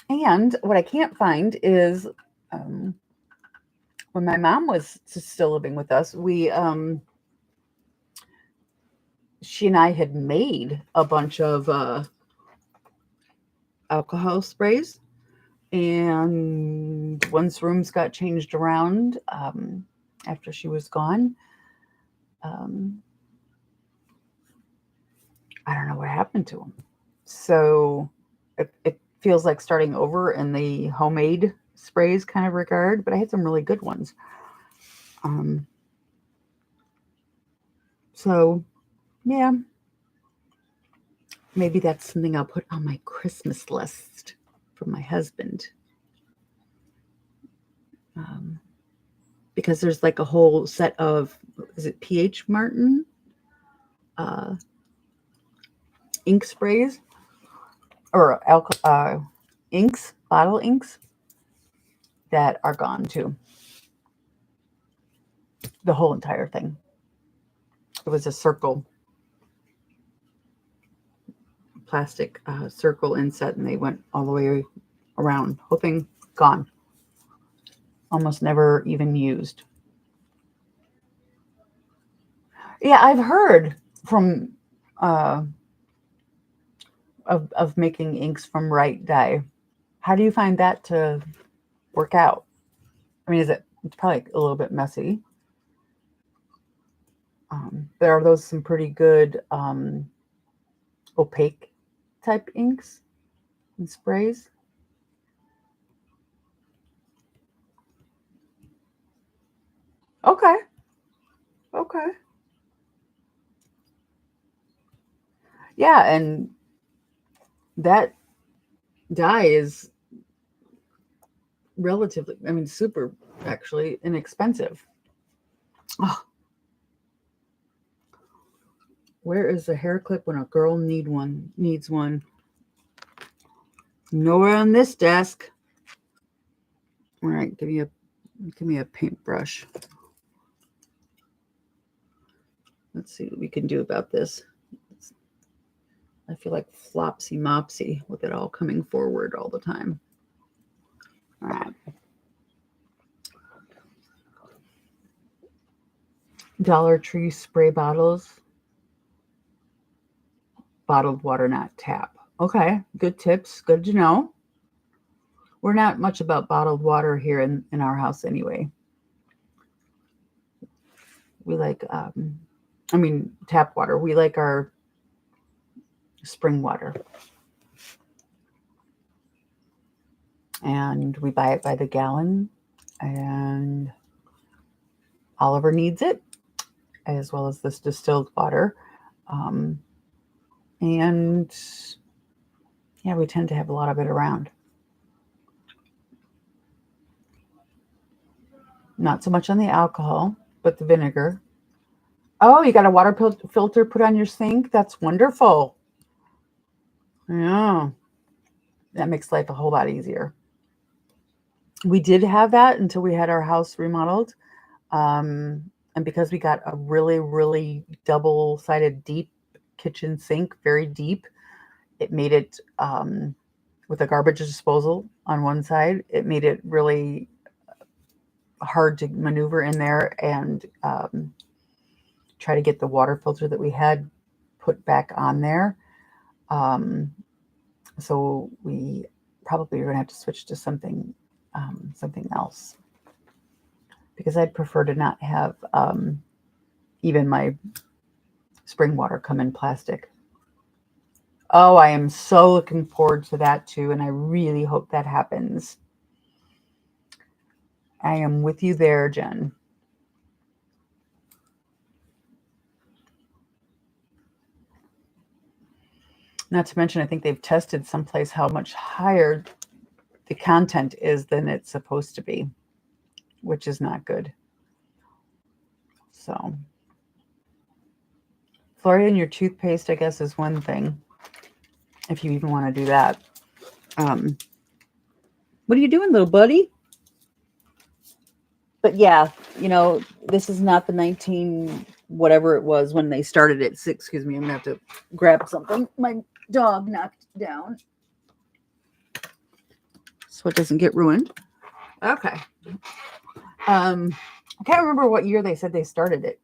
And what I can't find is when my mom was still living with us, she and I had made a bunch of alcohol sprays, and once rooms got changed around after she was gone, I don't know what happened to them. So it feels like starting over in the homemade sprays kind of regard, but I had some really good ones. So yeah, maybe that's something I'll put on my Christmas list for my husband. Because there's like a whole set of, is it PH Martin ink sprays or inks, bottle inks that are gone too. The whole entire thing. It was a circle, plastic circle inset, and they went all the way around. Whole thing gone. Almost never even used. Yeah, I've heard from of making inks from right dye. How do you find that to work out? I mean, it's probably a little bit messy. But are those some pretty good opaque type inks and sprays? Okay. Yeah, and that dye is relatively, super actually inexpensive. Oh. Where is the hair clip when a girl needs one? Nowhere on this desk. All right, give me a paintbrush. Let's see what we can do about this. I feel like flopsy mopsy with it all coming forward all the time. All right. Dollar Tree spray bottles. Bottled water, not tap. Okay, good tips. Good to know. We're not much about bottled water here in our house anyway. We like, tap water. We like our spring water. And we buy it by the gallon. And Oliver needs it, as well as this distilled water. And yeah, we tend to have a lot of it around. Not so much on the alcohol, but the vinegar. Oh, you got a water filter put on your sink? That's wonderful. Yeah, that makes life a whole lot easier. We did have that until we had our house remodeled. And because we got a really, really double-sided deep kitchen sink, very deep, it made it, with a garbage disposal on one side, it made it really hard to maneuver in there and try to get the water filter that we had put back on there. So we probably are going to have to switch to something else, because I'd prefer to not have even my spring water come in plastic. Oh, I am so looking forward to that too, and I really hope that happens. I am with you there, Jen. Not to mention, I think they've tested someplace how much higher the content is than it's supposed to be, which is not good. So, fluoride in your toothpaste, I guess, is one thing, if you even want to do that. What are you doing, little buddy? But yeah, this is not the 19 whatever it was when they started it. Excuse me, I'm gonna have to grab something. My dog knocked down, so it doesn't get ruined. Okay. I can't remember what year they said they started it.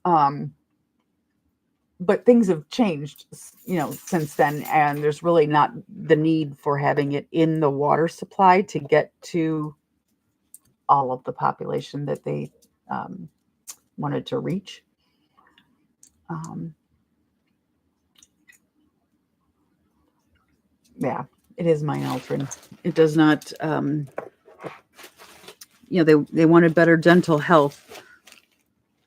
But things have changed, since then, and there's really not the need for having it in the water supply to get to all of the population that they wanted to reach. Yeah, it is mind altering. It does not, they wanted better dental health,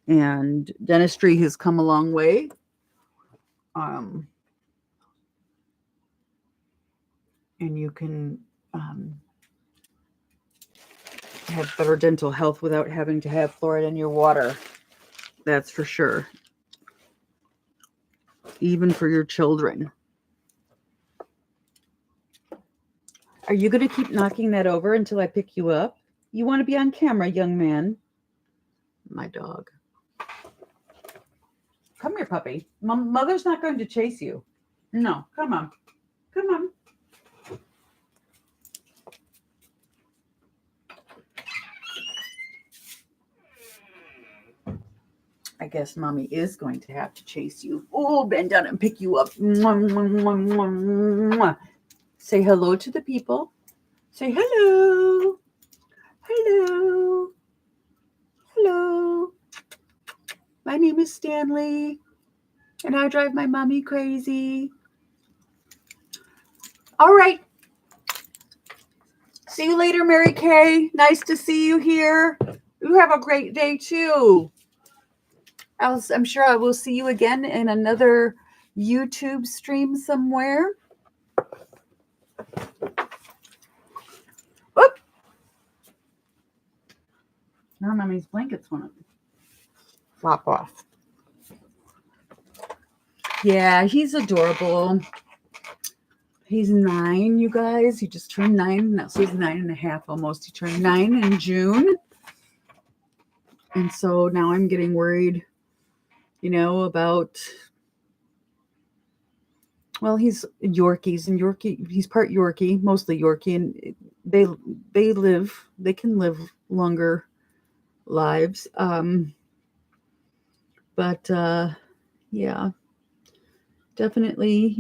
and dentistry has come a long way. And you can have better dental health without having to have fluoride in your water. That's for sure. Even for your children. Are you going to keep knocking that over until I pick you up? You want to be on camera, young man? My dog. Come here, puppy. Mother's not going to chase you. No, come on. Come on. I guess mommy is going to have to chase you. Oh, bend down and pick you up. Mwah, mwah, mwah, mwah, mwah. Say hello to the people. Say hello. Hello. Hello. My name is Stanley, and I drive my mommy crazy. All right. See you later, Mary Kay. Nice to see you here. You have a great day, too. I'm sure I will see you again in another YouTube stream somewhere. Oop. Now mommy's blankets want to flop off. Yeah, he's adorable. He's 9, you guys. He just turned 9. No, so he's 9.5 almost. He turned 9 in June. And so now I'm getting worried, about, well, he's Yorkies, and he's part Yorkie, mostly Yorkie, and they can live longer lives. But yeah, definitely,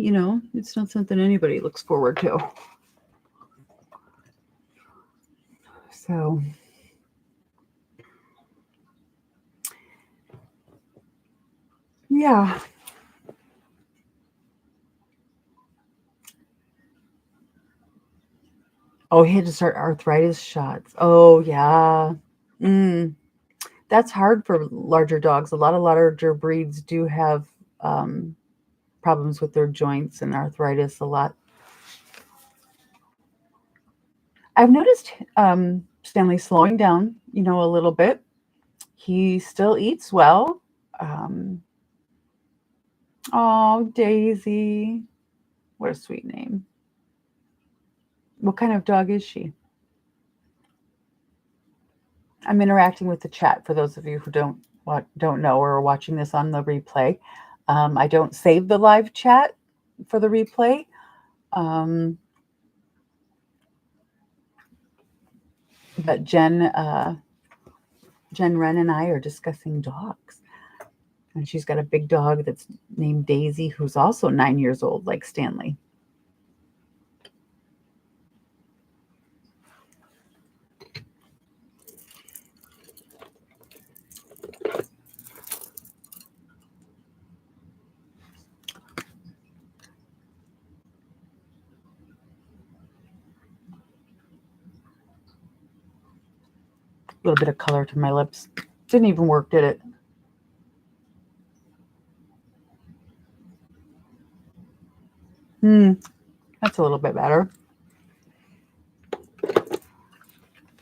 it's not something anybody looks forward to. So yeah. Oh, he had to start arthritis shots. Oh, yeah. That's hard for larger dogs. A lot of larger breeds do have problems with their joints and arthritis a lot. I've noticed Stanley slowing down, a little bit. He still eats well. Um, oh, Daisy. What a sweet name. What kind of dog is she? I'm interacting with the chat for those of you who don't know or are watching this on the replay. I don't save the live chat for the replay. But Jen Wren and I are discussing dogs. And she's got a big dog that's named Daisy, who's also 9 years old, like Stanley. A little bit of color to my lips. Didn't even work, did it? That's a little bit better.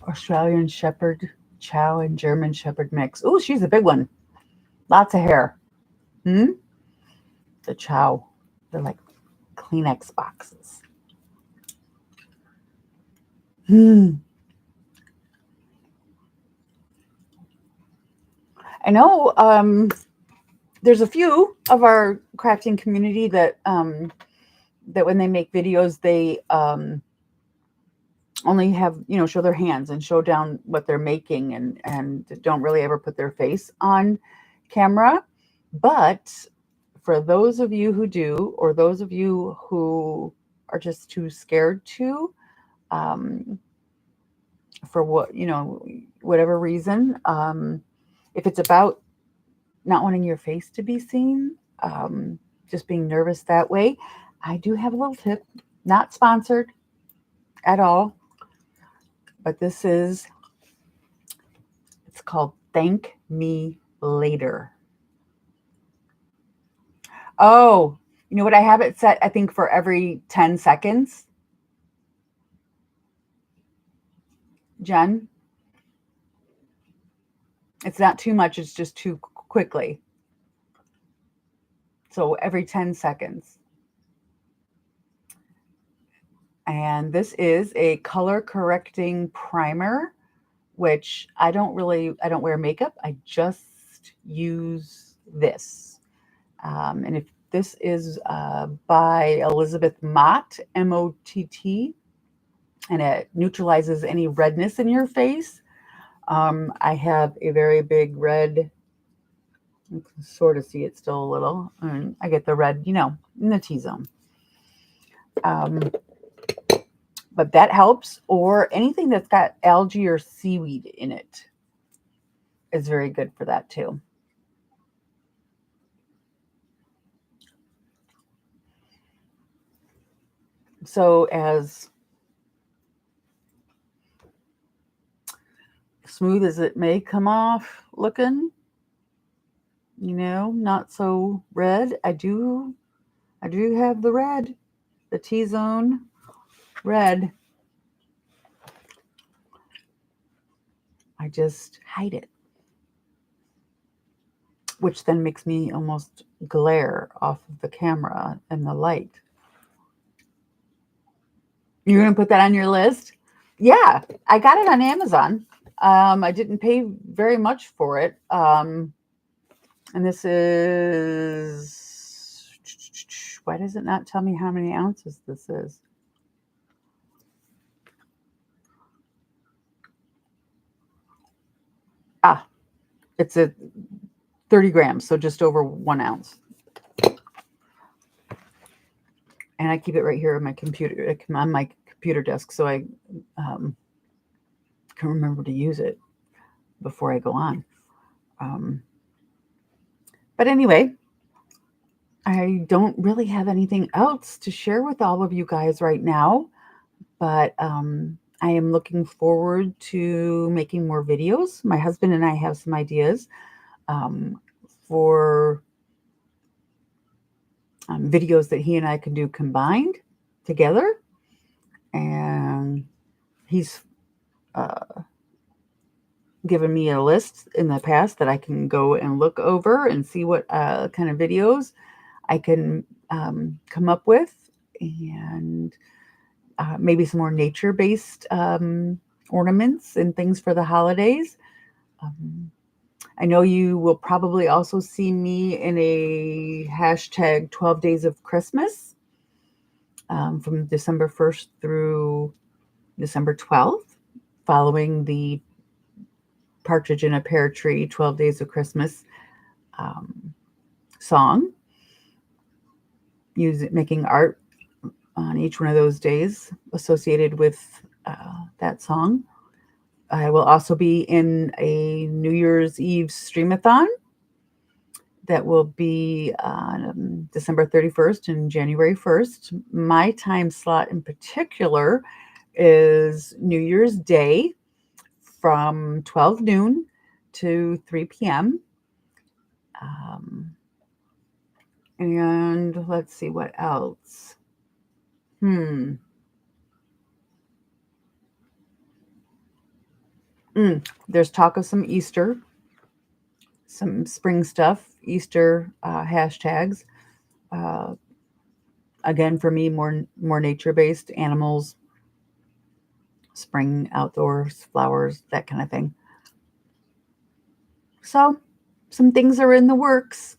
Australian Shepherd Chow and German Shepherd mix. Ooh, she's a big one. Lots of hair. The Chow. They're like Kleenex boxes. I know there's a few of our crafting community that when they make videos, they only have, show their hands and show down what they're making and don't really ever put their face on camera. But for those of you who do, or those of you who are just too scared to, for whatever reason, if it's about not wanting your face to be seen, just being nervous that way, I do have a little tip, not sponsored at all, but it's called Thank Me Later. Oh, you know what? I have it set, I think, for every 10 seconds. Jen? It's not too much. It's just too quickly. So every 10 seconds. And this is a color correcting primer, which I don't wear makeup. I just use this. And if this is by Elizabeth Mott, Mott, and it neutralizes any redness in your face. I have a very big red. You can sort of see it still a little. And I get the red, in the T-zone. But that helps, or anything that's got algae or seaweed in it is very good for that too. So as smooth as it may come off looking, not so red. I do have the red, the T-zone red. I just hide it. which then makes me almost glare off of the camera and the light. You're going to put that on your list? Yeah, I got it on Amazon. I didn't pay very much for it. And this is, why does it not tell me how many ounces this is? It's a 30 grams, so just over 1 ounce. And I keep it right here on my computer, desk, so I can remember to use it before I go on. But anyway, I don't really have anything else to share with all of you guys right now, but I am looking forward to making more videos. My husband and I have some ideas for videos that he and I can do combined together. And he's given me a list in the past that I can go and look over and see what kind of videos I can come up with, and maybe some more nature-based ornaments and things for the holidays. I know you will probably also see me in a hashtag 12 Days of Christmas from December 1st through December 12th, following the Partridge in a Pear Tree 12 Days of Christmas song, making art on each one of those days associated with that song. I will also be in a New Year's Eve streamathon that will be on December 31st and January 1st. My time slot in particular is New Year's Day from 12 noon to 3 p.m. And let's see what else. There's talk of some Easter, some spring stuff, Easter hashtags. Again, for me, more nature-based, animals, spring outdoors, flowers, that kind of thing. So some things are in the works,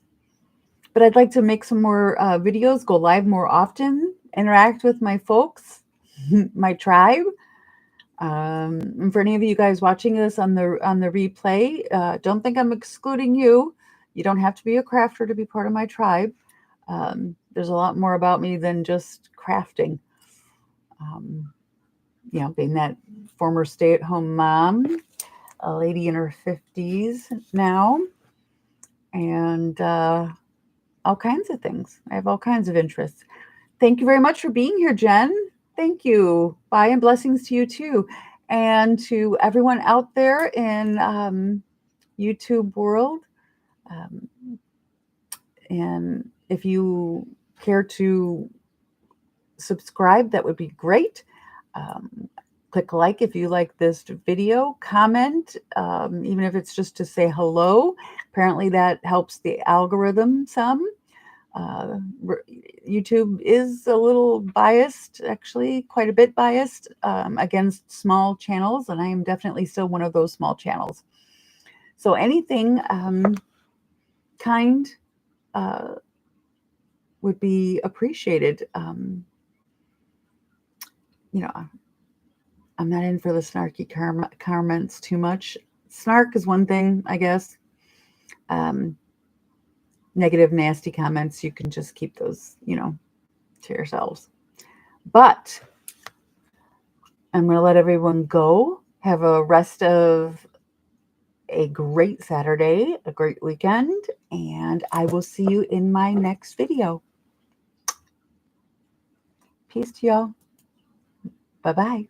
but I'd like to make some more videos, go live more often, interact with my folks, my tribe. And for any of you guys watching this on the replay, don't think I'm excluding you. You don't have to be a crafter to be part of my tribe. There's a lot more about me than just crafting. Being that former stay-at-home mom, a lady in her 50s now, and all kinds of things. I have all kinds of interests. Thank you very much for being here, Jen. Thank you. Bye, and blessings to you too. And to everyone out there in YouTube world. And if you care to subscribe, that would be great. Click like if you like this video, comment, even if it's just to say hello. Apparently that helps the algorithm some. YouTube is a little biased, actually quite a bit biased against small channels, and I am definitely still one of those small channels. So anything kind would be appreciated. I'm not in for the snarky comments too much. Snark is one thing, I guess. Negative, nasty comments, you can just keep those, to yourselves. But I'm going to let everyone go. Have a rest of a great Saturday, a great weekend, and I will see you in my next video. Peace to y'all. Bye-bye.